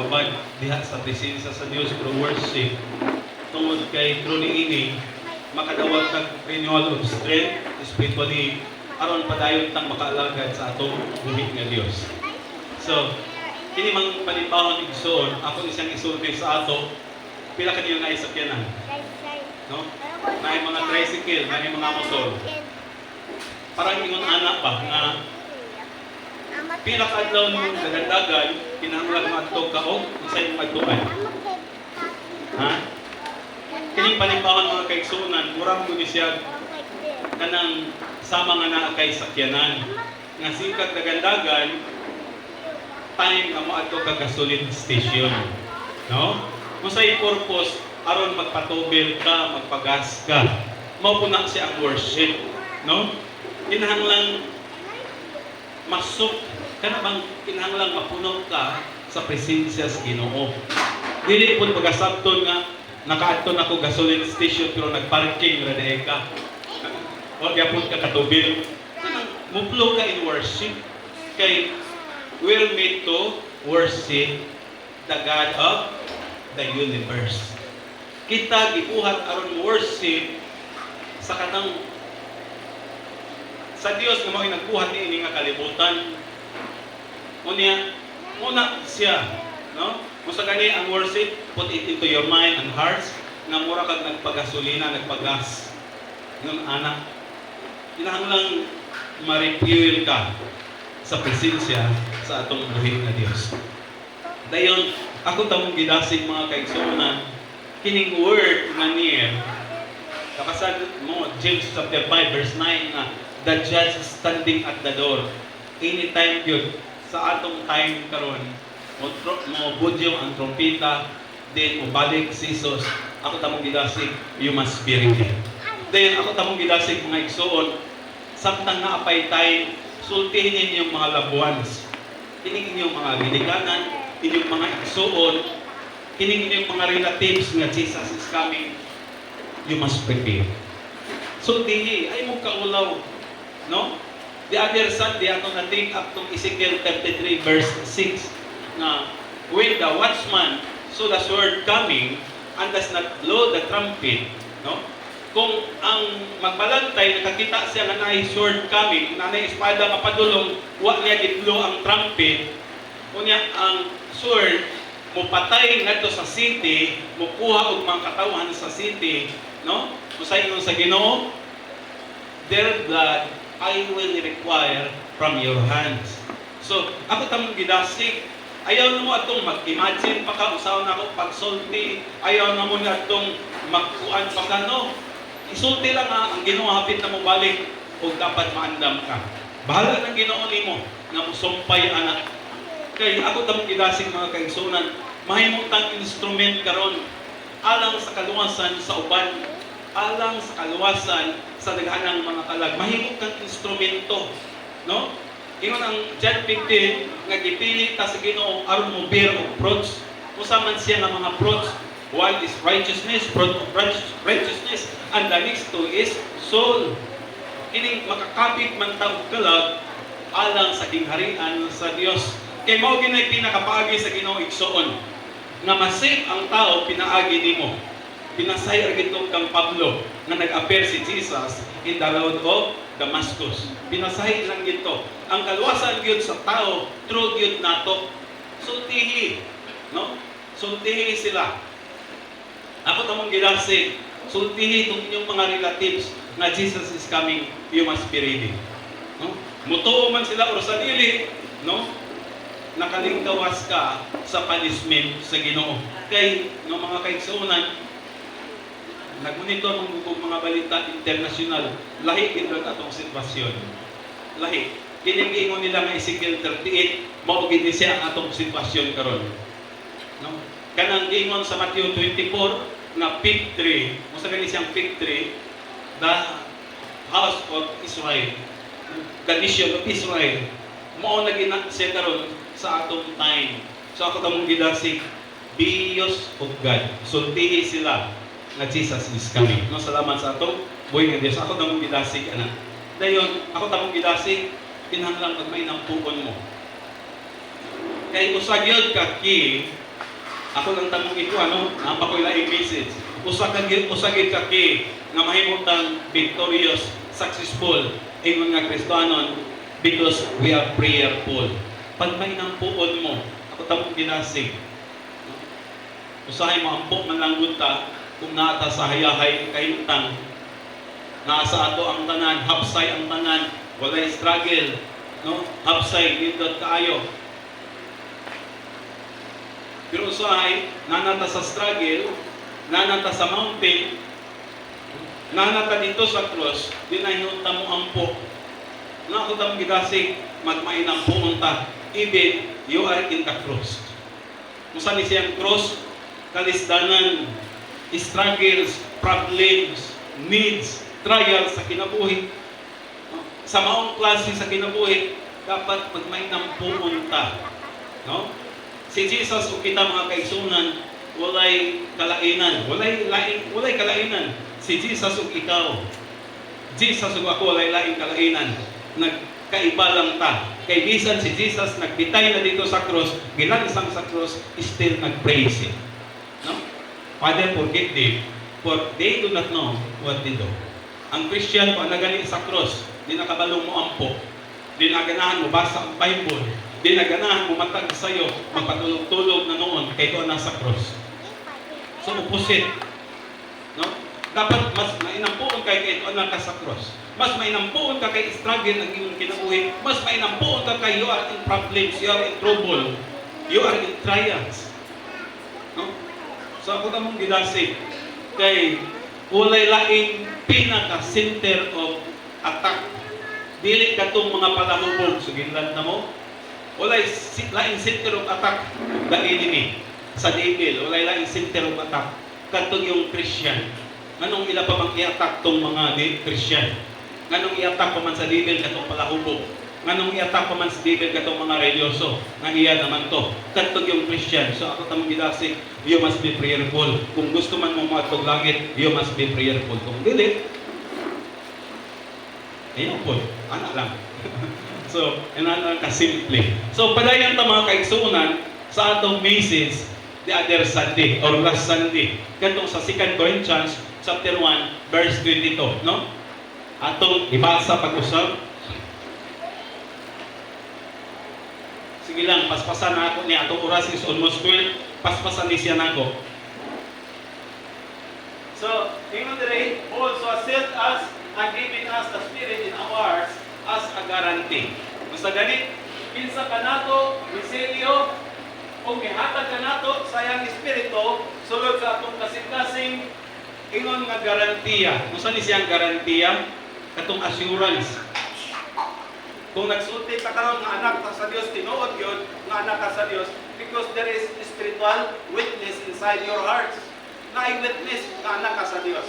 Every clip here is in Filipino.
kaubad diha sa presensya sa Dios through worship. Tungod kay through niini makadawat kag renewal of strength spiritually aron padayon tang makaalagad sa atong buhi nga Dios. So, kini mang panibahon igsoon, ako isang isulti sa ato, pila kaniyo nga isakyanan. No? Naay mga tricycle, naay mga motor. Parang ingon anak pa nga pila ka adlaw mo dagandagan, kinahanglan mo adto ka og unsay imong adtuan. Ha? Kining panibahon mga kaigsuonan, murang mo ni siya kanang sama nga naa kay sakyanan. Nga singkag dagandagan, time nga mo adto ka gasoline station. No? Unsay purpose aron magpatubil ka, magpagas ka. Mao po na siya ang worship, no? Kinahanglan masuk kana bang kinahanglan mapuno ka sa presensya sa Ginoo. Dili pud pagasabton nga nakaadto na ko gasoline station pero nagparking ra diay ka. O gyapon ka katubil. Muplo ka in worship kay we're made to worship the God of the universe. Kita gibuhat aron worship sa kanang sa Dios nga mao nagbuhat niini nga kalibutan. Unya muna siya, no? Musa gani ang worship, put it into your mind and hearts nga mura kag nagpagasolina, nagpagas. Ngun anak, kinahanglang ma-refuel ka sa presensya sa atong buhi nga Dios. Dayon, ako tamong gidasig mga kaigsuonan, kining word nga niya, kapasad mo, James chapter 5 verse 9 na, the judge is standing at the door. Anytime yun, sa atong time karon, mo budyo ang trompeta, then mo balik si Jesus, ako tamong gidasig, you must be ready. Then ako tamong gidasig mga igsuon, samtang naapay time, sultihin ninyong mga loved ones. Kining inyong mga ginikanan, inyong mga igsuon, kining inyong mga relatives nga Jesus is coming, you must prepare. Sultihi, ay mong kaulaw, no? The other Sunday, ato nating up to Ezekiel 33 verse 6 na when the watchman saw the sword coming and does not blow the trumpet, no? Kung ang magbalantay nakakita siya nga naay sword coming, na naay espada mapadulong, wa niya giblow ang trumpet, unya ang sword mupatay ngadto sa city, mukuha og mga katawhan sa city, no? Usay ingon sa Ginoo, their blood I will require from your hands. So, ako tamong gidasig, ayaw na mo atong mag-imagine pa ka, usaw na ako pagsulti, ayaw na mo na atong magkuan pa ka, no? Isulti lang ang Ginoo, hapit na mo balik, o dapat maandam ka. Bahala ng Ginoo nimo na musumpay anak. Kay ako tamong gidasig mga kaigsunan, mahimutang instrument karon alang sa kaluwasan sa uban, alang sa kaluwasan sa daghanang mga kalag. Mahimong kang instrumento, no? Ingon ang John 15 nga gipili ta sa Ginoo aron mo bear og fruits. Usa man siya nga mga fruits, one is righteousness, fruit of righteousness, and the next two is soul. Kining makakapit man ta og kalag alang sa kingharian sa Dios. Kay mao ginay pinakapaagi sa Ginoo igsoon nga masave ang tao pinaagi nimo. Pinasay gitong kang Pablo nga nag-appear si Jesus in the road of Damascus. Pinasay lang gito. Ang kaluwasan gyud sa tao through gyud nato. Sultihi, no? Sultihi sila. Ako tamong gidasig, sultihi tong inyong mga relatives na Jesus is coming, you must be ready. No? Mutuo man sila or sa dili, no? Nakalingkawas ka sa punishment sa Ginoo. Kay no mga kaigsuonan, nagmonitor ng mga balita internasyonal, lahi ito atong sitwasyon. Lahi. Kining-ingon nila nga Ezekiel 38, mao gid siya ang atong sitwasyon karon. No? Kanang giingon sa Matthew 24 na fig tree, mo sa siyang fig tree, the house of Israel, the nation of Israel, mao na gina siya karon sa atong time. So ako tamong gidasig, be used of God. Sultihi sila na Jesus is coming. No, salamat sa atong buhay nga Dios. Ako tamong gidasig anak. Dayon, ako tamong gidasig, kinahanglan pag may nampuon mo. Kay usag yun ka ki Ako lang tanong ito, nampa ko ilaing message. Usagid ka ki, nga mahimutang victorious, successful, ingon nga Kristohanon, because we are prayerful. Pag may nang puod mo, ako tamong ginasig. Usahay mo ampok man lang gunta, kung naata sa hayahay kahintang, nasa ato ang tanan, hapsay ang tanan, walay struggle, no? Hapsay, nindot kaayo. Pero usahay, nanata sa struggle, nanata sa mountain, nanata dito sa cross, di na hinunta mo ampok. Na ako tamong ginasig, magmainang pumunta, even you are in the cross. Kung saan siyang cross, kalisdanan, struggles, problems, needs, trials sa kinabuhi. Sa maong klase sa kinabuhi, dapat magmainang pumunta. No? Si Jesus o kita mga kaigsunan, walay kalainan. Walay kalainan. Si Jesus o ikaw. Jesus o ako, walay laing kalainan. Nagkaiba lang ta. Kay bisan si Jesus nagbitay na dito sa cross, gilansang sa cross, still nag-praise Him. No? Father, forgive them, for they do not know what they do. Ang Christian, pag nagaling sa cross, di nakabalong mo ampo, di naganahan mo basa ang Bible, di naganahan mo matag sa'yo, magpatulog-tulog na noon, kay ito nasa cross. So, opposite. No? Dapat mas mainampuon kay ito na ka sa cross. Mas mainampuon ka kay struggle ang iyong kinabuhi. Mas mainampuon ka kay you are in problems, you are in trouble, you are in trials. No? So ako namang gidasig kay walay laing pinaka-center of attack. Dili katong mga palahubog sa ginland na mo. Walay laing center of attack the enemy sa devil. Walay laing center of attack katong yung Christian. Anong ila pa mang i-attack tong mga Christian? Nganong i-attack pa man sa devil katong palahubog? Nganong i-attack pa man sa devil katong mga religyoso? Nga iya naman to. Katong yung Christian. So ako tamang gidasig, you must be prayerful. Kung gusto man mo matog langit, you must be prayerful. Kung dili, ayun po, anak lang. So, anak kasimple. So, padayon ta mga kaigsunan sa atong message the other Sunday or last Sunday. Katong sa 2 Corinthians chapter 1 verse 22, no? Atong ibasa pag-usap. Sige lang, paspasan na ako ni atong oras is almost 12. Paspasan ni siya na ako. So, ingon dire, also accept us and giving us the Spirit in our hearts as a guarantee. Basta ganit, pinsa ka nato, miselyo, kung ihatag ka nato sa iyang Espiritu, sulod sa atong kasing-kasing, ingon nga garantiya. Kung saan ni siyang garantiya? Katong assurance. Kung nagsulti ka karon nga anak ka sa Dios, tinuod gyud nga anak ka sa Dios, because there is spiritual witness inside your hearts. Na-witness nga anak ka sa Dios.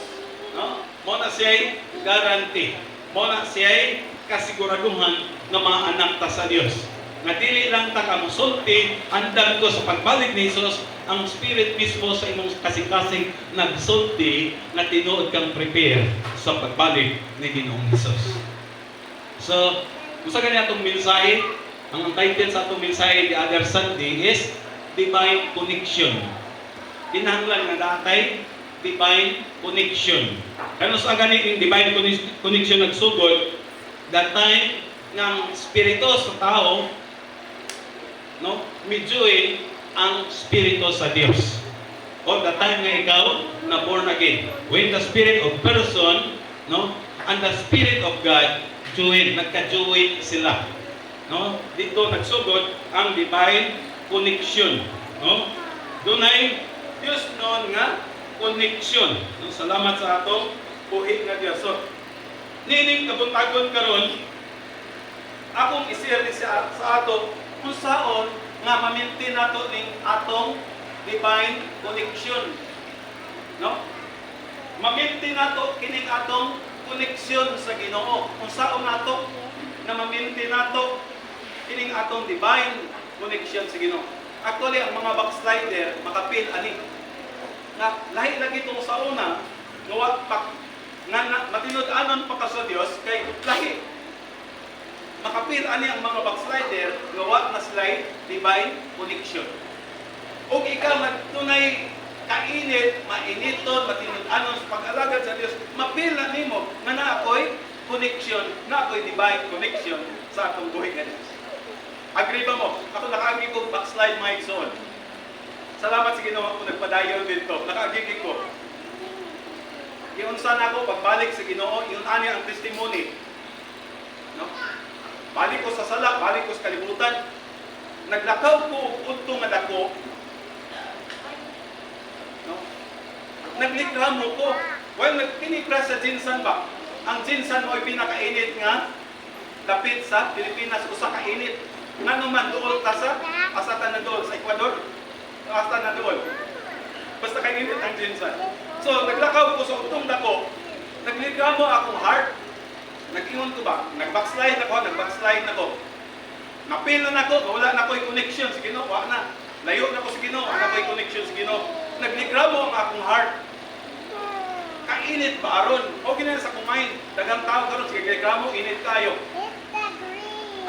No? Mo na siya'y guarantee. Mo na siya'y kasiguraduhan nga mga anak ta sa Dios. Nga dili lang ta ka musulti, andam ko sa pagbalik ni Jesus, ang Spirit mismo sa imong kasing-kasing nagsulti na tinuod kang prepare sa pagbalik ni Ginoong Jesus. So, kung sa ganyan itong mensahe, ang title sa itong mensahe the other Sunday is Divine Connection. Kinahanglan nga datay Divine Connection. Kano sa ganyan yung Divine Connection nagsugod, that time ng Espiritu sa tao, no, medyoin ang Espiritu sa Dios. O the time nga ikaw na born again. When the Spirit of person, no, and the Spirit of God join, nagka-join sila. No? Dito nagsugod ang divine connection. No? Doon ay Diyos noon nga connection. No? Salamat sa atong buhi nga Diyos. So, nining kabuntagon karon, akong i-share sa ato kung saon nga mamintin nato ning atong divine connection. No? Mamintin nato kining atong connection sa Ginoo. Kung saon nato na mamintin nato kining atong divine connection sa Ginoo. Actually, ang mga backslider makapil ani na lahi lagi tong sa una nga matinud-anon pa ka sa Dios kay lahi makapil ani ang mga backslider gawa na sila divine connection. ug ikaw magtunay kainit, mainiton, matinud-anon sa pag-alagad sa Dios, mapil na nimo nga na ako'y connection, na ako'y divine connection sa atong buhay nga Dios. Agree ba mo? Ako nakaagi ko backslide my soul. Salamat sa Ginoo kung nagpadayon dito. Nakaagi ko. Iunsa na ako pagbalik sa Ginoo, iyon ani ang testimony. No? Balik ko sa sala, balik ko sa kalibutan. Naglakaw ko udto nga dako. No? Naglikramo ko. Well, nagpinikra sa Jinsan ba? Ang Jinsan mo ay pinakainit nga dapit sa Pilipinas, usa ka init. Nga naman dool ta sa asatan na dool sa Ecuador. Asatan na dool. Basta kainit ang Jinsan. So, naglakaw ko sa utong dako. Naglikramo akong heart. Nag-ingon ko ba? Nag-backslide ako. Napil na ako, wala na ako'y connection sa Ginoo, wala na. Layo na ako sa Ginoo, wala ako'y connection sa Ginoo. Naglikramo ang akong heart. Kainit ba aron? O gina sa kumain, dagang tao karon sige reklamo, init kayo.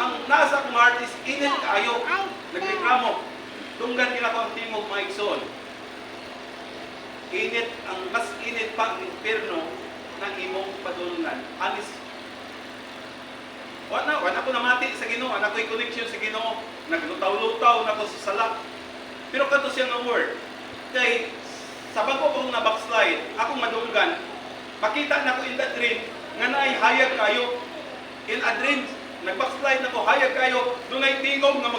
Ang nasa akong heart is init kayo. Nagreklamo. Tunggan nila ko ang timog mga igsoon. Init, ang mas init pa ang impyerno ng imong padulungan. Anis. Wala ko namati sa Ginoo, anak ko'y connection sa Ginoo. Naglutaw-lutaw na ko sa sala. Pero kato siya ng word. Kay sa bago kong na-backslide, akong madulgan, makita na ko in that dream, nga naay hayag kayo. In a dream, nag-backslide na ko, hayag kayo, doon ay tingog nga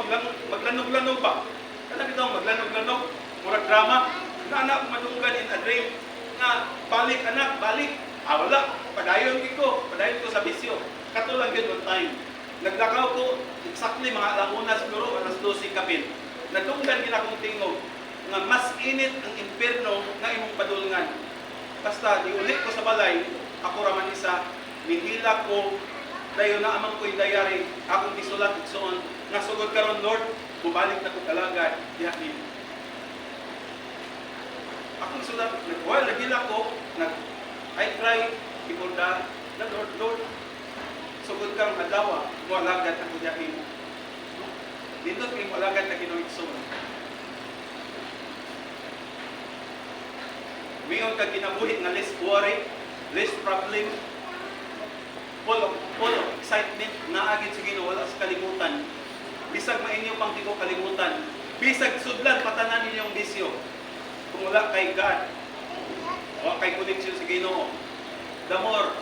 maglanog-lanog ba? Ano ito, maglanog-lanog, murag drama. Na anak madulgan in a dream, na balik anak, balik. Wala, padayon ko sa bisyo. Katulang yun one time. Naglakaw ko, exactly mga alauna siguro, alas 12 kapin. Nadunggan gina kong tingog, nga mas init ang impyerno nga imong padulngan. Basta diulit ko sa balay, ako raman isa, nihila ko, dayo na amang ko'y dayari, akong gisulat igsoon, nga sugod karon Lord, bubalik na ko kalagad, yakin. Akong sulat, while nagila ko, I cry before the Lord, sugod karon adlaw, mualagad na ko yakin. Dito kay mualagad na Ginoo igsoon. Mayon ka kinabuhi nga less worry, less problem, full of excitement, naagid sa Ginoo, wala sa kalimutan. Bisag mainyo pang di ko kalimutan. Bisag sudlan patanan ninyong bisyo. Kung wala kay God, o kay connection sa Ginoo, the more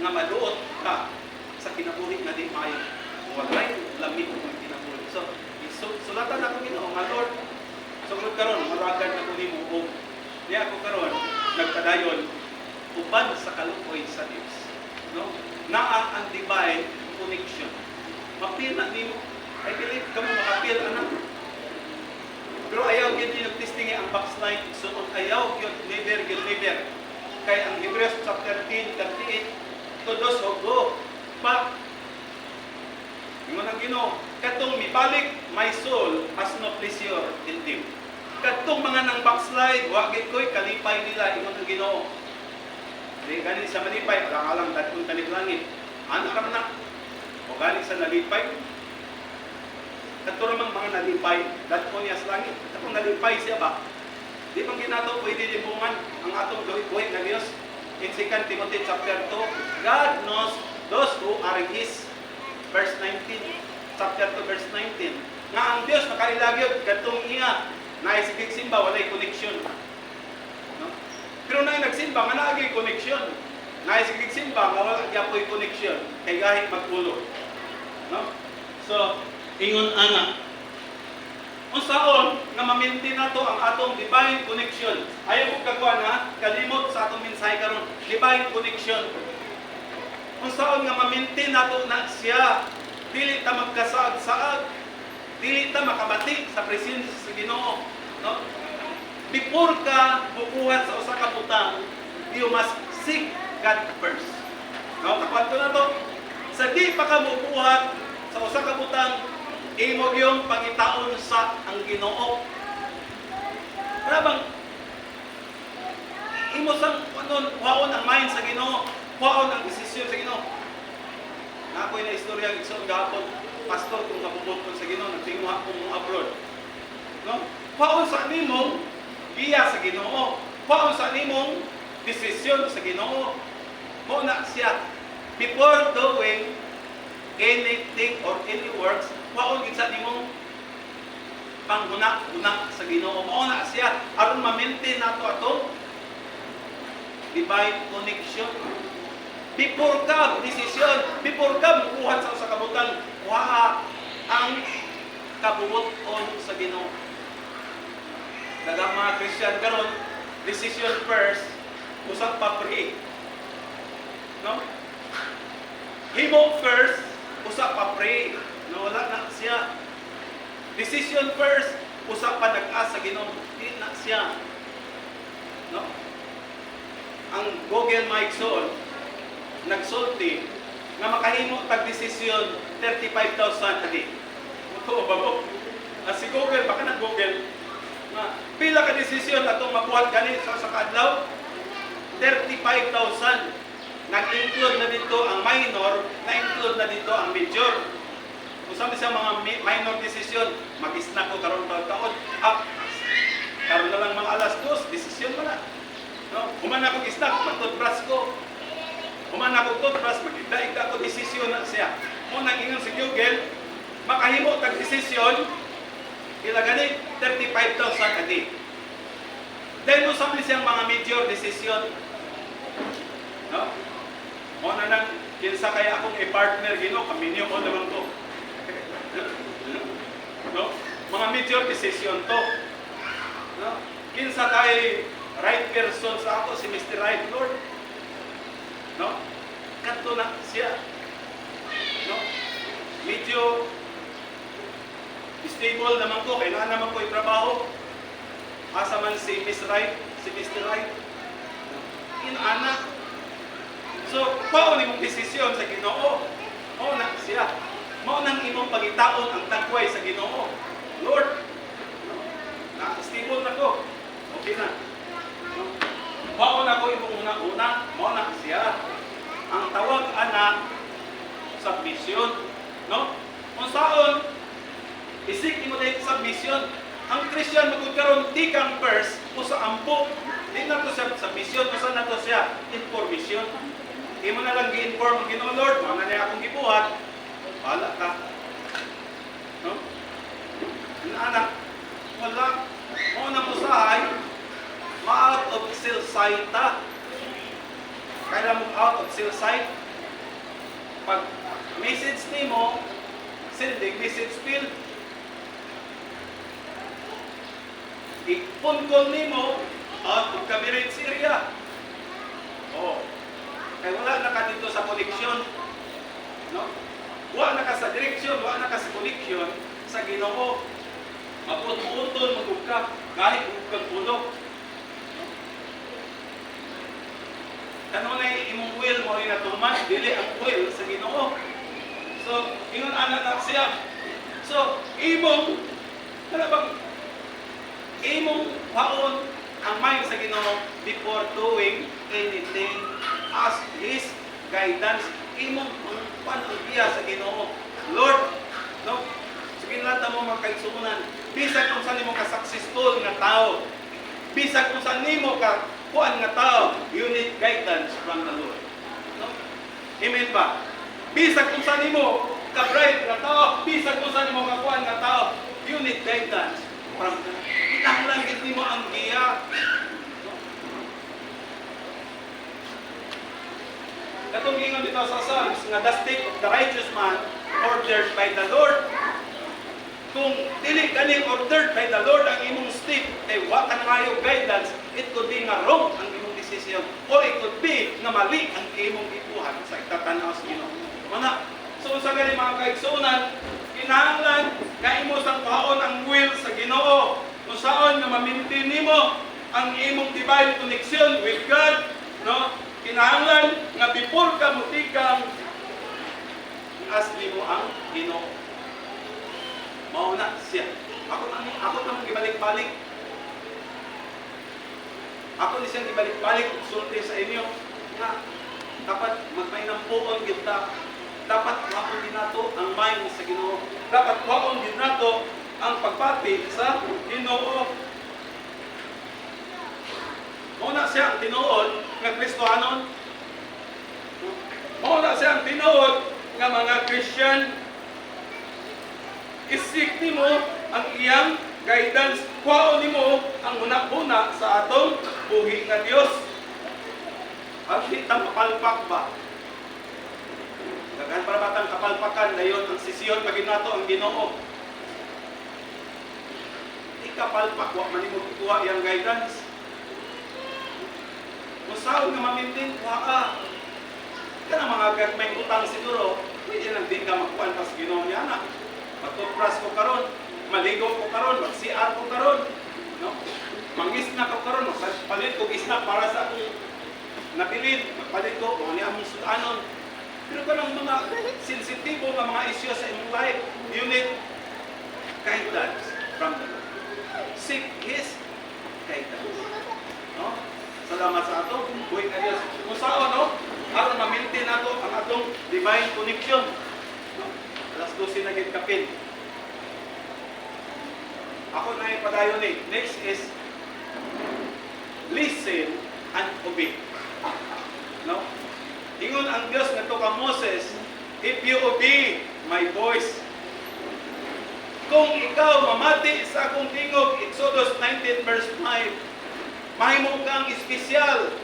nga maduot ka sa kinabuhi na di maayo. Walay lamig ang kinabuhi. So, sulatan ako Ginoo, nga Lord, sugod karon maragad na ko nimo og niya ako karon nagpadayon uban sa kaluoy sa Dios. No? Naa ang divine connection. Mapil na nimo. I believe kamo makapil anak. Pero ayaw gyud ni testing ang backslide so ayaw gyud never. Kay ang Hebrews chapter 10:38 to those who go back. Ingon ang Ginoo, katong mibalik my soul has no pleasure in them. Katong mga nang backslide, wagit ko'y kalipay nila, ingon ang Ginoo. Di gani sa malipay, alang datong kanig langit. Ano ka na? O gani sa nalipay? Kato ramang mga nalipay, datong niya sa langit. Katong nalipay siya ba? Di pang ginato pwede libungan ang atong buhay na Diyos. In 2 Timothy chapter 2, God knows those who are His. Verse 19, chapter 2, verse 19. Nga ang Diyos nakailagyod, katong iya, naisigig simba, walay connection. No? Pero na nagsimba, nga naagay connection. Naisigig simba, nga wala yapoy connection. Kay gahit magpulo. No? So, Ingon ana, unsaon nga ma-maintain nato ang atong divine connection. Ayaw ko kagwa na kalimot sa atong mensahe karon, divine connection. Unsaon nga ma-maintain nato na siya dili ta magkasaag-saag, dili ta makabati sa presensya sa Ginoo, no? Before ka bubuhat sa usa ka butang, you must seek God first. No, kapanto na to. Sa di pa ka bubuhat sa usa ka butang, imo yung pangitaon sa ang Ginoo. Para bang imo sang waon ang mind sa Ginoo, waon ang desisyon sa Ginoo. Na ako'y na istorya ng isang gapon, pastor kung kapubot ko sa Ginoo, nagtinguha ko mong abroad. No? Paon sa nimong giya sa Ginoo. Paon sa nimong desisyon sa Ginoo. Mo na siya. Before doing anything or any works, paon gid sa nimong panghuna-huna sa Ginoo. Mo na siya aron ma-maintain nato atong divine connection. Before ka desisyon, before ka mukuha sa kabutan, kuha ang kabubuton sa Ginoo. Daghang mga Christian karon, decision first, usap pa pray. No? Himo first, usap pa pray. No, wala na siya. Decision first, usap pa nag-asa Ginoo, di na siya. No? Ang Google My Soul nagsulti nga makahimo tag desisyon 35,000 a day. Muto ba mo? Si Google baka na Google na pila ka desisyon atong mabuhat gani sa kadlaw? 35,000. Nag-include na dito ang minor, na-include na dito ang major. Kung sabi sa mga minor decision, mag-snack ko karon taon. Karon na lang mga alas 2, desisyon mo na. No? Human ako snack, mag-toothbrush ko. Human ako toothbrush, mag-daig ako desisyon na siya. Muna ingon si Google, makahimo tag desisyon, ila gani 35,000 a day. Then mo sabi siyang mga major decision. No? Muna nang kinsa kaya akong i-partner Ginoo, kaminyo ko naman to. No? Mga major decision to. No? Kinsa kay right person sa ako si Mr. Right Lord. No? Kanto na siya. No? Medyo stable naman ko, kailangan naman ko i-trabaho. Asa man si Miss Right, si Mr. Right. Ina-anak. So, paon imong desisyon sa Ginoo? Mao na siya. Mao nang imong pagitaon ang tagway sa Ginoo. Lord, na-stable na ko. Okay na. Paon ako imong una-una, mao na siya. Ang tawag ana submission, no? Kung saan isik mo dahil submission, ang Christian magkaroon di kang first o sa ampo. Di na to siya submission, o sa na to siya information. Di mo na lang gi-inform ang Ginoo, Lord, mga na akong gibuhat, wala ka. No? Anak, wala. Mo na usahay, ma-out of cell site ta. Kaya mo out of cell site. Pag message nimo, sending message field. I-phone call nimo, out of coverage area. Oh. Kaya wala na ka dito sa connection. No? Wala na ka sa direction, wala na ka sa connection sa Ginoo. Maputol-putol, magugka, kahit magugkang pulo. Kano na imong will mo rin natuman, dili ang will sa Ginoo. So, ingon anak na siya. So, imong, ano bang, imong paon ang mind sa Ginoo before doing anything as His guidance. Imong panubiya sa Ginoo. Lord, no? Sige lang mo magkaigsunan. Bisag kung saan mo ka-successful nga tao. Bisag kung saan mo ka kuan nga tao, you need guidance from the Lord. No? Amen ba? Bisag kung saan mo ka-bright nga tao, bisag kung saan mo ka-kuan nga tao, you need guidance from the Lord. Itanglangit mo ang giya. Katong ingon dito sa Psalms nga the step of the righteous man ordered by the Lord. Kung dili kani ordered by the Lord ang imong step, ay wa ka na kayo guidance, it could be nga wrong ang imong decision or it could be nga mali ang imong ipuhan sa itatanaw sa Ginoo. Mana, so sa gani mga kaigsunan, kinahanglan nga imo sang paon ang will sa Ginoo. Kung saan nga ma-maintain nimo ang imong divine connection with God, no? Kinahanglan nga before ka mutikang asli mo ang Ginoo. Mao na siya. Ako nang gibalik-balik. Ako ni siyang gibalik-balik sulti sa inyo nga dapat magmainampuon gid ta. Dapat waon din nato ang mind sa Ginoo. Dapat waon din nato ang pagpati sa Ginoo. Muna siya ang tinuod nga Kristohanon. Muna siya ang tinuod nga mga Christian. Isik nimo ang iyang guidance. Kuhaon nimo ang una-una sa atong buhi nga Dios. Ang hitang kapalpak ba? Daghan para batang kapalpakan dayon ang sisiyon maginato ang Ginoo. Ikapalpak wa man nimo kuha iyang guidance. Musaw nga mamintin kuha kana mga gagmay utang siguro, pwede lang din ka makuha pas Ginoo niya na. Magtutbrush ko karon, maligo ko karon, mag-CR ko karon, no? Mangisna ko karon, palit ko isna para sa akong napilid, magpalit ko kung ano ang sudanon. Pero kanang mga sensitibo nga mga isyu sa imong life, you need guidance from the Lord. Seek His guidance. No? Salamat sa ato, buhay ka Diyos. Kung saan, no? Aron ma-maintain nato ang atong divine connection. No? Alas 12 na kapin. Ako na yung padayon eh. Next is listen and obey. No? Ingon ang Diyos nga to ka Moses, if you obey my voice. Kung ikaw mamati sa akong tingog, Exodus 19 verse 5, mahimo kang espesyal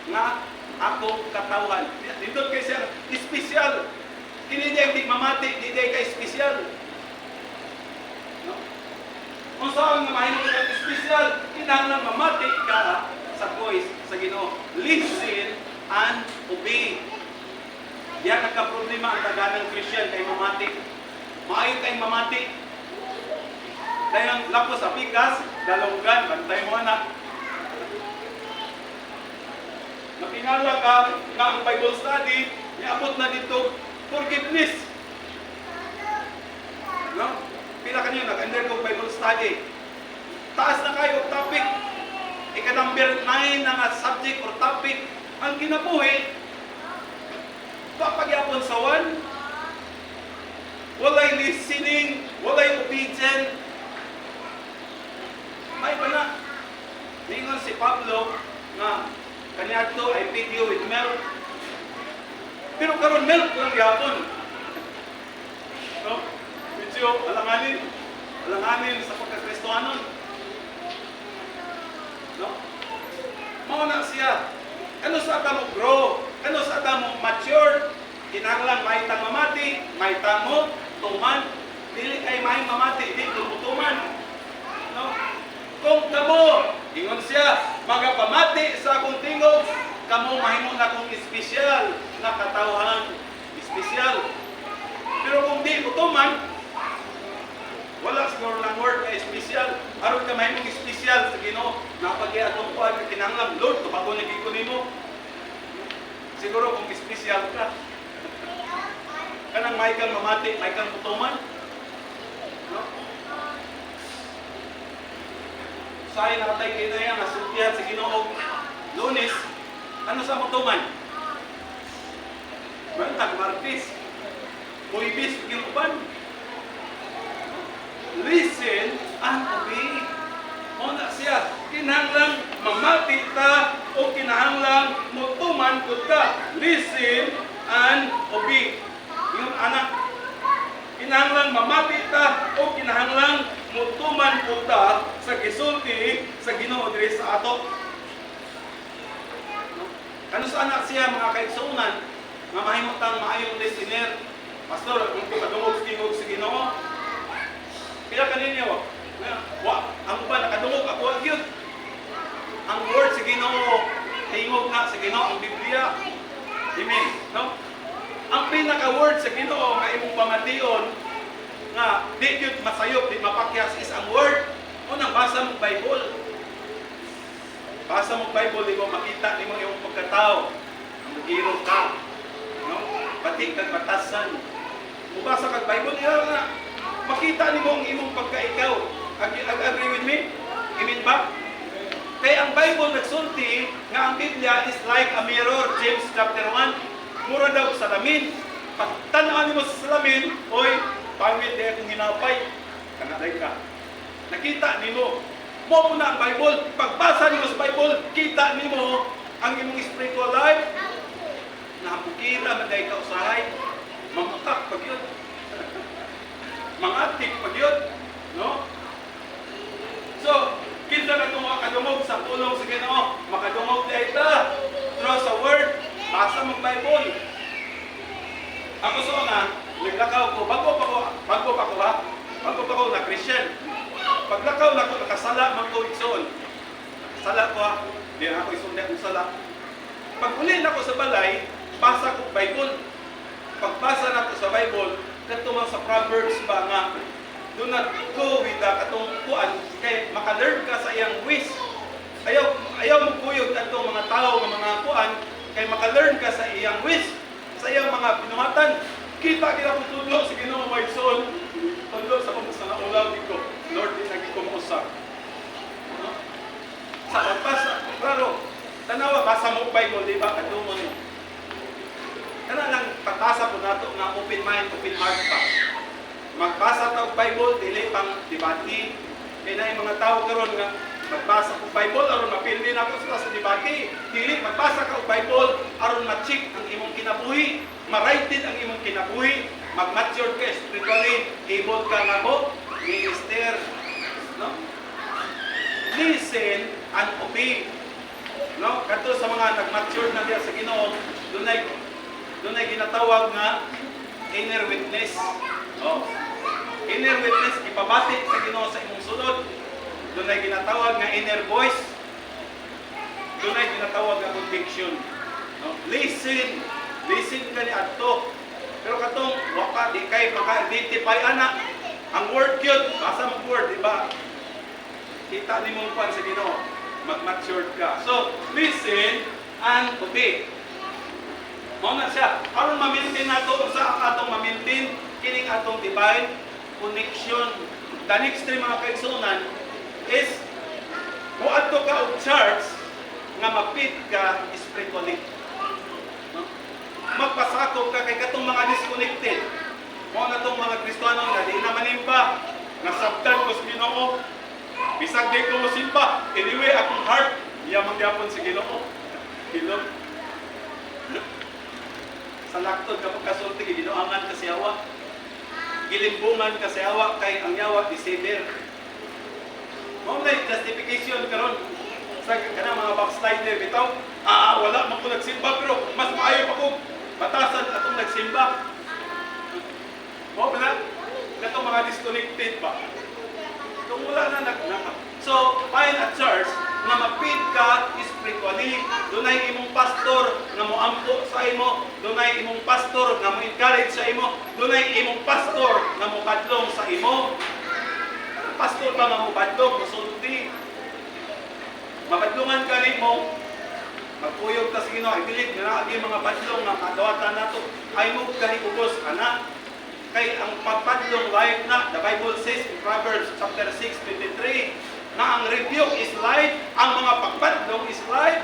nga akong katawhan. Dito kay siya, espesyal. Kini niya di mamati, di day ka espesyal. No? Kung saan nga mahimo kang espesyal, kinahanglan mamati ka sa voice sa Ginoo. Listen and obey. Yan nagka-problema ang taganang Christian kay mamati. Maayo kayong mamati. Dahil ang lapos sa pikas, dalonggan, bantay mo anak. Natingala ka na ang Bible study, niabot na dito, forgiveness. No? Pila kanyo nag-undergo Bible study. Taas na kayo topic. Ika-number 9 na nga subject or topic. Ang kinabuhi, papagyapon sa one, walay listening, walay obedient. May ba na? Ningon si Pablo na kaniadto I feed you with milk. Pero karon milk lang yapon. No? Medyo alanganin sa pagkakristohanon. No? Mauna siya. Ano sa ata mo grow? Ano sa ata mo mature? Kinahanglan may tang mamati, may tang mo tuman. Dili kay may mamati, di tumutuman. No? Kung kamo, ingon siya, magapamati sa akong tingog, kamo mahimo na akong espesyal na katawhan. Espesyal. Pero kung di tutuman, wala siguro lang word na espesyal. Aron ka mahimong espesyal sa Ginoo, napagi atong kuan kinahanglan, Lord, tubago na gid ko nimo. Siguro kung espesyal ka. Kanang may kang mamati, may kang tutuman. No? Say nakatay kayo na yan, nasultihan sa Ginoo. Lunes, ano sa mutuman? Bantag, Martis. Huibis, ginuban. Listen and obey. Muna siya, kinahanglang mamati ta o kinahanglang mutuman ko ka. Listen and obey. Yung anak, kinahanglang mamati ta o kinahanglang mutuman ko ta sa gisulti sa Ginoo diri sa ato. Ano sa anak siya mga kaigsuonan nga mahimutang maayong listener. Pastor, kung kadungog sa Ginoo, pila kaninyo ang uban nakadungog ako gyud. Ang word sa Ginoo tingog na sa Ginoo ang Biblia. Amen. No? Ang pinaka-word sa Ginoo nga imong pamation nga di gyud masayop, di mapakyas is ang word. Unang basa mo Bible. Basa mo Bible, di mo makita nimo imong pagkatao. Ang giro ka. No? Pati kag batasan. Mubasa kag Bible nga makita nimo ang imong pagkaikaw. Agree with me? Amen ba? Kaya ang Bible nagsulti nga ang Biblia is like a mirror, James chapter 1. Mura daw sa salamin. Pag tanaw nimo sa salamin, oy, pangit di akong hinapay. kanaday ka. Nakita nimo mo po na ang Bible. Pagbasa nimo sa Bible, kita nimo ang imong spiritual life. Napukita maday ka usahay. Mamutak pag yun. Mangatik pag yun. No? So, kinsa na itong makadungog sa pulong sa Ginoo, makadungog na ita. Through sa Word, basa mong Bible. Ako so nga, naglakaw ko, bago pa ko na Christian. Paglakaw na ko, nakasala man ko igsoon. Sala ko ha, di na ako isundan kong sala. Pag uli na ko sa balay, basa ko Bible. Pagbasa na ko sa Bible, katumang sa Proverbs ba nga, do not go with the katong kuan, kay maka-learn ka sa iyang ways. Ayaw mo kuyog atong mga tao, mga kuan, kay maka-learn ka sa iyang ways, sa iyang mga pinuhatan. Kita kita ko tudlo sa Ginoo may son, tudlo sa kumusta na ulaw dito. Lord, di nagi ko mausap. No? Sa pagbasa, klaro, tanawa, basa mo Bible, di ba? Kadumon mo. Kana lang pagbasa po nato nga open mind, open heart pa. Magbasa ta og Bible, dili pang debate. Kay na mga tao karon nga magbasa og Bible aron mapildi na ko sa debate. Dili magbasa ka og Bible aron ma-check ang imong kinabuhi, ma-righted ang imong kinabuhi, mag-mature ka spiritually, able ka nga mo minister. No? Listen and obey. No? Kadto sa mga nag-mature na diya sa Ginoo, dunay ginatawag nga inner witness. Oh. Inner witness, ipabati sa Ginoo sa imong sulod. Dunay ginatawag nga inner voice. Dunay ginatawag nga conviction. No? Listen ka ni adto. Pero katong waka di kay maka-identify ana. Ang word yun, basa mong word, di ba? Kita ni mong pan sa Ginoo, mag-mature ka. So, listen and obey. Mao na siya. Aron ma-maintain nato sa atong ma-maintain kining atong divine connection. The next three mga kaigsunan is kung adto ka og church nga mapit ka spiritually. No? Magpasakop ka kay katong mga disconnected. Mao na tong mga Kristiyano nga di na manimba, nasabtan ko sa Ginoo. Bisag di ko simba, anyway akong heart iya magyapon sa Ginoo. Ginoo. Sa laktod ka pagkasulti, ginoangan ka si Hawa. Gilimbungan ka si Hawa kay ang yawa Deceiver. Mao na justification karon sa kanang mga backslider bitaw. Wala man ko nagsimba pero mas maayo pa ko batasan atong nagsimba. Mao ba? Katong mga disconnected ba? Kung wala na So, find a church nga mapit ka spiritually. Dunay imong pastor nga moampo sa imo, dunay imong pastor nga mo-encourage sa imo, dunay imong pastor nga mokadlong sa imo. Pastor ba nga mokadlong, musulti. Makadlongan ka nimo, magpuyog ta sa Ginoo, I believe nga agi mga padlong nga kadawatan nato ay mo kahigugos ana. Kay ang pagpadlong life na, the Bible says in Proverbs chapter 6:23, na ang rebuke is life, ang mga pagpadlong is life.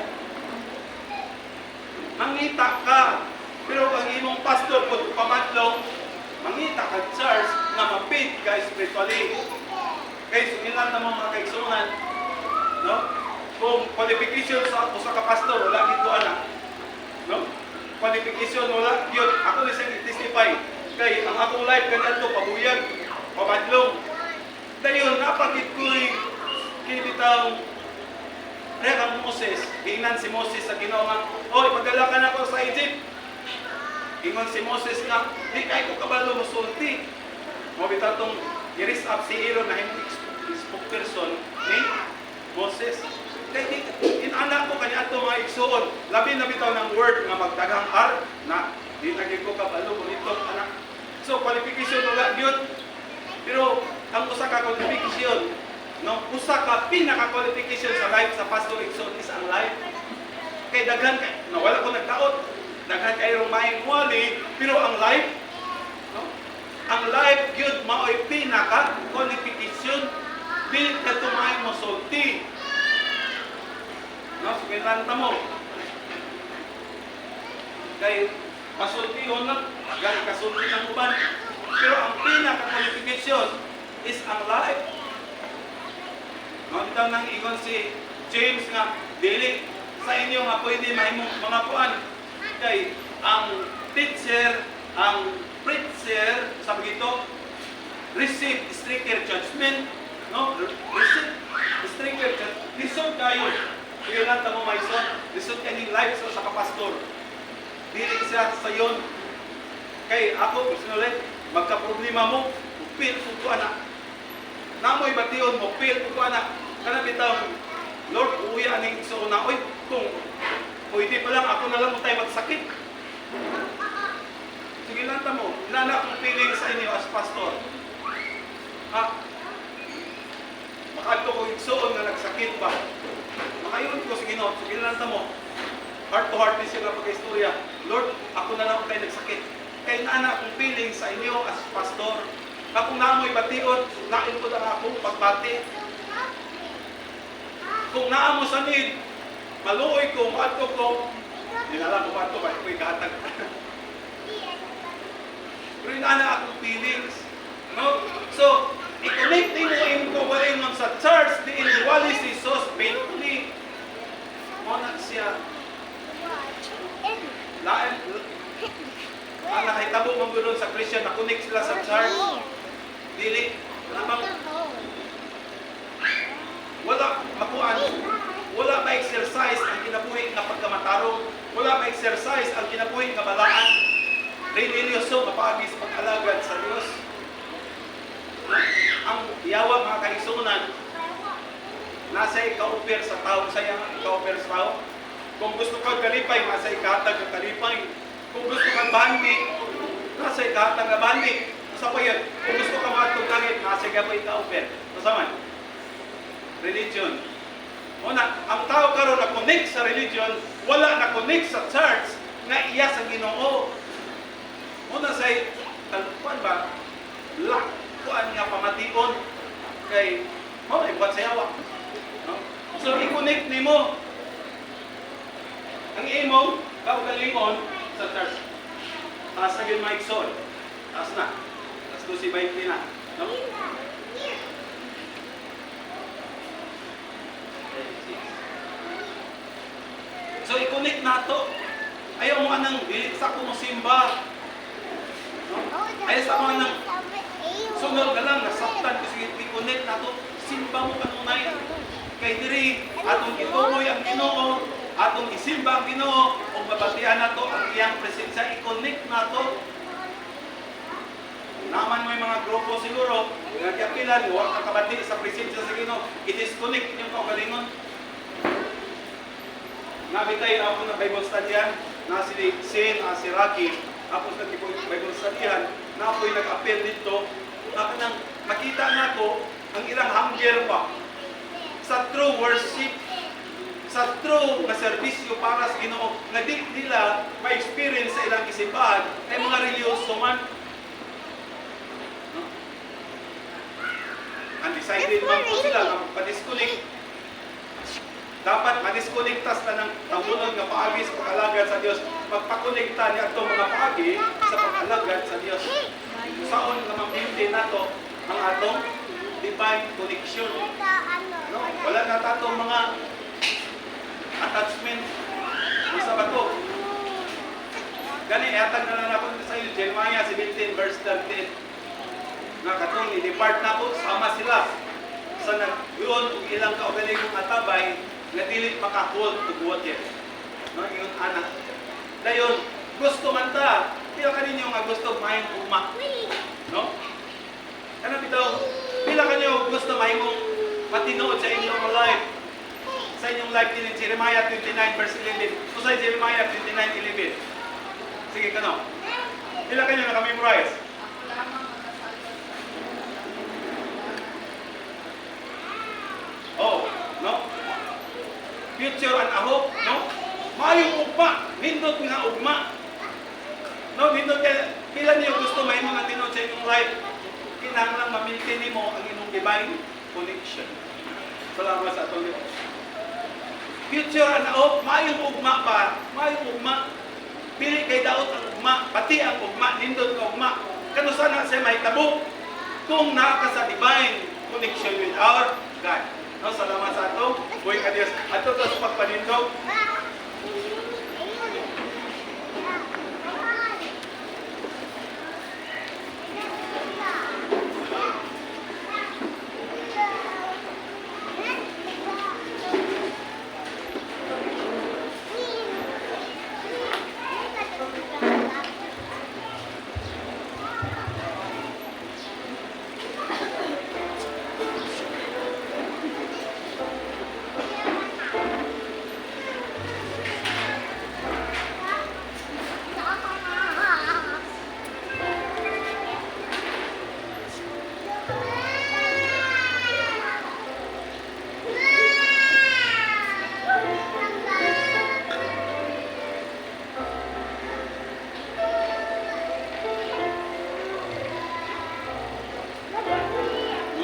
Mangita ka, pero ang imong pastor kung pamadlong, mangita ka church na mapit ka spiritually. Kay sumilan na mga kaigsunan, no? Kung qualification sa usa ka pastor, wala gito anak. No? Qualification wala gyud. Ako ni siyang i-testify kay ang akong life kanadto pabuyag, pamadlong. Dayon napakit ko'y kinibitaw Rekang Moses, ingnan si Moses sa Ginoo nga, "Oy, padala ka na ko sa Egypt." Ingon si Moses nga, "Di kay ko kabalo mosulti." Mo bitaw tong i-raise up si Aaron na hindi spokesperson ni Moses. Kay di inanak ko kanya ato mga igsuon, labi na bitaw ng word nga magdagang ar na di lagi ko kabalo bonito anak. So qualification wala gyud. Pero ang usa ka qualification, no, usa ka pinaka-qualification sa life sa pastor igsoon is ang life. Kay daghan kay nawala ko nagdaot. Daghan kay rumaing wali, pero ang life, no? Ang life gyud mao'y pinaka-qualification dili ka tumay mo sulti. No, sige lanta mo. Kay pasultihon na, gani kasulti ng uban. Pero ang pinaka-qualification is ang life. No, bitaw nang ingon si James nga dili sa inyo nga pwede mahimong mga kuan kay ang teacher, ang preacher sa gito receive stricter judgment, no? Receive stricter judgment. Lisod kayo. Kaya lang tamo may son, lisod kaning life sa kapastor. Dili siya sa yon. Kay ako personally, magka-problema mo, upil ko anak. Namoy bation mo, upil ko anak. Kana bitaw, Lord, uwi aning so na, oy, kung pwede pa lang, ako na lang mo tayo magsakit. Sige lang tamo, inana akong feeling sa inyo as pastor. Ha? Makadto ko igsoon nga nagsakit ba? Makayon ko, sige no, sige lang tamo. Heart to heart din siya nga pagka-istorya. Lord, ako na lang tayo nagsakit. Kaya inana akong feeling sa inyo as pastor. Kung naamoy bation, nain ko na akong pagbati. Kung naamo sa need, maluoy ko, maadto ko, dinala ko maadto ba, iko'y katag. Pero inana akong feelings. No? So, i-connect din mo yung kuwain mo sa church, di iniwali si Jesus faithfully. Muna siya. Lain, ang nakitabo mong gano'n sa Christian, na-connect sila sa church. Dili, namang, wala makuan, wala ma-exercise ang kinabuhi nga pagkamatarong, wala ma-exercise ang kinabuhi nga balaan. Religyoso, mapagis pag-alagad sa Diyos. Ang yawa mga kaigsunan, nasa ika-offer sa tao, saya nga ika-offer sa tao. Kung gusto kang kalipay, nasa ikahatag ang kalipay. Kung gusto kang bandi, nasa ikahatag ang bandi. Sa pa yan, kung gusto kang matong langit, nasa ikahatag ika-offer. Masaman? Religion. Una, ang tao karon na connect sa religion, wala na connect sa church, nga iya sa Ginoo. Una say, kuan ba? Kuan nga pamation kay mo ay buhat sa yawa. No? So i-connect nimo ang imo kaugalingon sa church. Taas na yun maigsoon. Taas na. Taas to si 20 na. No? So i-connect nato. Ayaw mo anang dili sa ko mo simba. No? Ayaw sa mga nang sunod ka lang, nasaktan kasi i-connect nato. Simba mo kanunay. Kay diri atong ituloy ang Ginoo, atong isimba ang Ginoo, ug mabatian nato ang iyang presensya, i-connect nato. Naman mo yung mga grupo siguro, nagkapilan, huwag kakabati sa presensya sa Ginoo, i-disconnect yung kaugalingon. Nabitay ako na Bible studyan, na si Sin, si Rocky, tapos nag-Bible studyan, na ako'y nag-appeal dito, na nakita na ko ang ilang hunger pa sa true worship, sa true na serbisyo para sa Ginoo, na di nila ma-experience sa ilang isimbahan ay mga religyoso man. No? Undecided man po sila na pa-disconnect. Dapat ma-disconnectas na ng tawunan nga paagi sa pag-alagad sa Diyos. Magpakonekta niya itong mga paagi sa pag-alagad sa Diyos. Saan na ma-maintain nato ang atong divine connection. No? Wala na tatong mga attachment sa bato. Gani, ihatag na lang ako sa iyo, Jeremiah 17 verse 13. Nga katong i-depart na ko, sama sila sa nag-uon kung ilang kaugaling ng atabay na dili makahold to water. No, yun anak. Dayon, gusto man ta. Pila kaninyo nga gusto mahing ugma. No? Ano bitaw? Pila kanyo gusto mahimong matinood sa inyong life. Sa inyong life din Jeremiah 29 verse 11. So sa Jeremiah 29:11. Sige kano. Pila kanyo naka-memorize? Oh, no? Future and a hope, no? Maayong ugma, nindot nga ugma. No, nindot kaya, pila niyo gusto mahimo nga tinod sa inyong life. Kinahanglan ma-maintain nimo ang imong divine connection. Salamat sa atong Ginoo. Future and a hope, maayong ugma pa, maayong ugma. Pili kay daot ang ugma, pati ang ugma, nindot nga ugma. Kano sana siya mahitabo? kung naka sa divine connection with our God. No, salamat sa ato. Buhay ka Diyos. Ato to sa pagpanindog.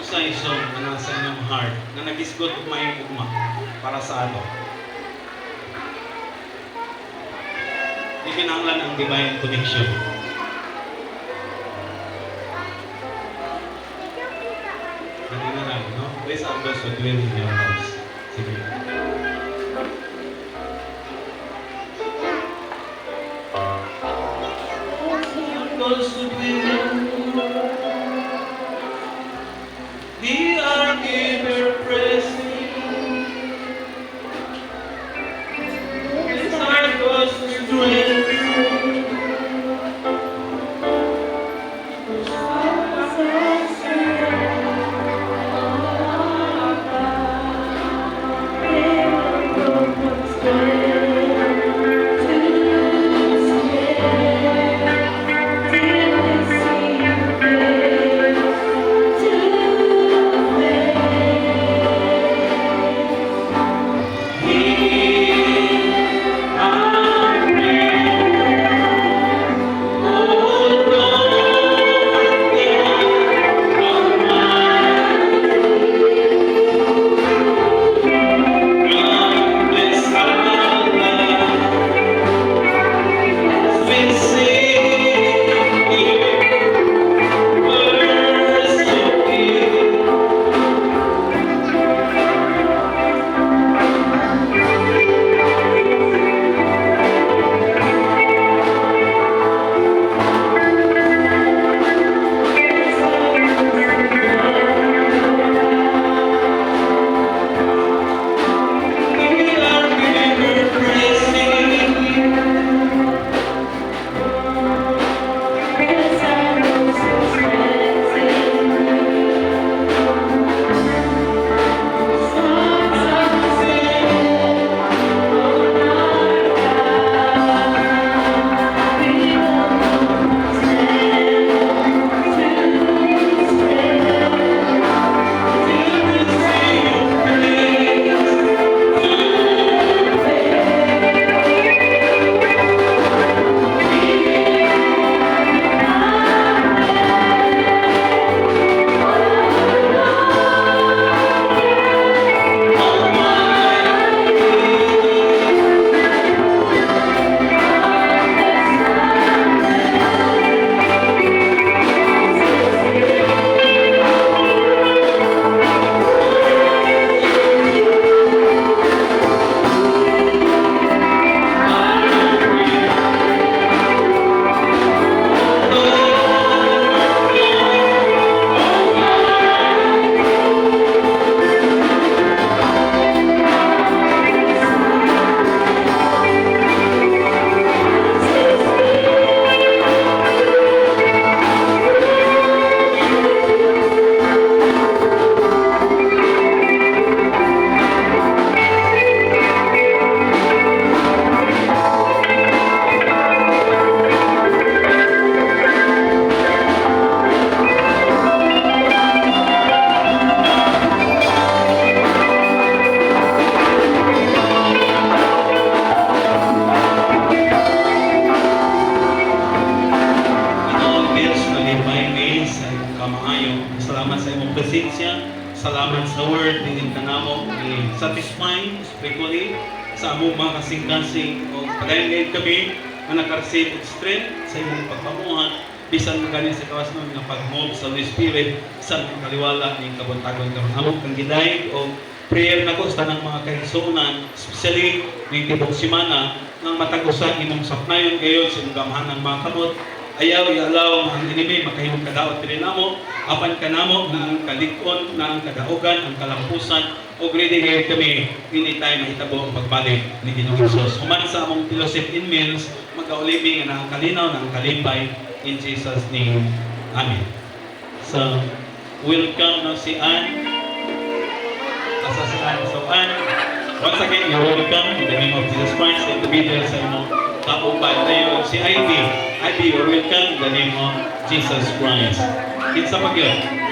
Usa isong na nasa inyong heart na nagisgot ug maayong ugma para sa ato. Di kinahanglan ang divine connection. Kanina lang, no? Please are those who dwell in your house. Sige. Those who dwell, we are ever present. These are those who dwell. Salamat sa word din kanamo ni satisfying spiritually sa among mga kasing-kasing o padayon ngayon kami na nakareceive og strength sa imong pagpamuhat bisan mo ganin sa kawas nun nga pag-move sa Holy Spirit sa mga kaliwala ng kabuntagon karon among kang gidayeg o prayer na ko sa tanang mga kaigsuonan, especially ng tibok simana nang matagusan imong sapnayon kayo sa gamhan ng mga kamot. Ayaw ialaw ang enemy makahimong kadaot diri namo apan kanamo na ang kalig-on na ang kadaugan ang kalampusan o ready kayo kami anytime mahitabo ang pagbalik ni Ginoong Hesus. Human sa among fellowship in meals magkaulibing na ang kalinaw na ang kalimpay in Jesus name. Amen. So welcome na si Ann. Asa si Ann. So Ann, once again you're welcome in the name of Jesus Christ and to be there sa imong kaupay tayo si Ivy. Ivy, you're welcome in the name of Jesus Christ. It's up again.